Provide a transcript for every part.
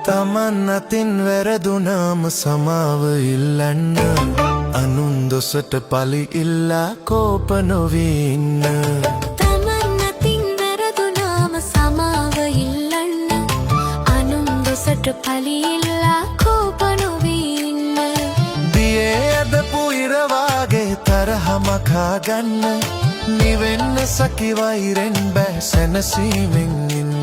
තමන් අතින් වැරදුනාම සමාව ඉල්ලන්න අනුන් දොසට පලි ඉල්ලා කෝප නොවී ඉන්න තමන් අතින් වැරදුනාම සමාව ඉල්ලන්න අනුන් දොසට පලි ඉල්ලා කෝප නොවී ඉන්න දියේ ඇදපු ඉරවාගේ තරහ මකා ගන්න නිවෙන්න සකි වෛරෙන් බෑ සැනසීමෙන් ඉන්න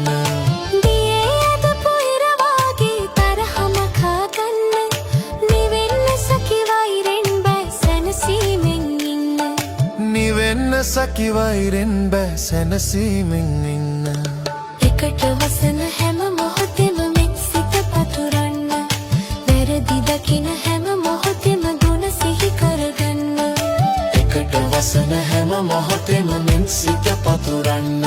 සකි වෛරෙන් බෑ සැනසීමෙන් ඉන්න එකට වසන හැම මොහොතෙම මෙත් සිත පතුරන්න වැරදි දකින හැම මොහොතෙම ගුණ සිහි කරගන්න එකට වසන හැම මොහොතෙම මෙත් සිත පතුරන්න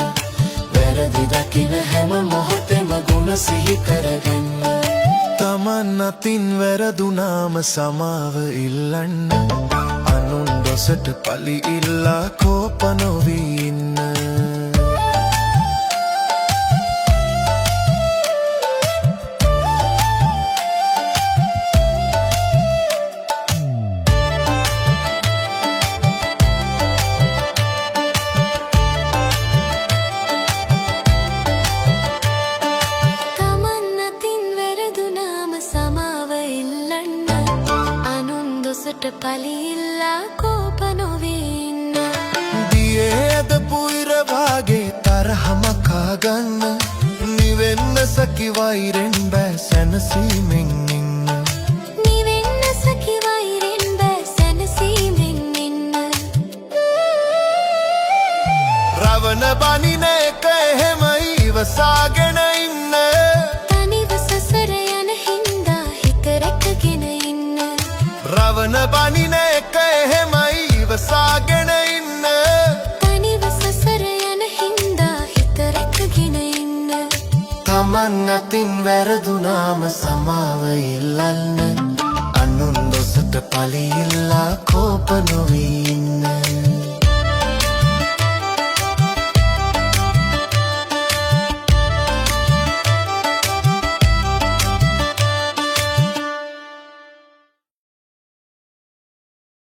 වැරදි දකින හැම මොහොතෙම ගුණ සිහි කරගන්න තමන් අතින් වැරදුනාම සමාව ඉල්ලන්න දොසට පලි ඉල්ලා කෝප නොවී ඉන්න තමන් අතින් වැරදුනාම සමාව ඉල්ලන්න අනුන් දොසට පලි ඉල්ලා කෝප නොවී ඉන්න දියේ ඇදපු ඉරවාගේ තරහ මකා ගන්න නිවෙන්න සකි වෛරෙන් බෑ සැනසීමෙන් ඉන්න නිවෙන්න සකි වෛරෙන් බෑ සැනසීමෙන් ඉන්න රවණ බනින එක එහෙම ඉවසාගෙන ඉන්න තනිව සසර යන හින්දා හිත රැකගෙන ඉන්න රවණ බනින එක එහෙම ඉවසාගෙන ඉන්න තනිව සසර යන හින්දා හිත රැකගෙන ඉන්න තමන් අතින් වැරදුනාම සමාව ඉල්ලන්න අනුන් දොසට පලි ඉල්ලා කෝප නොවී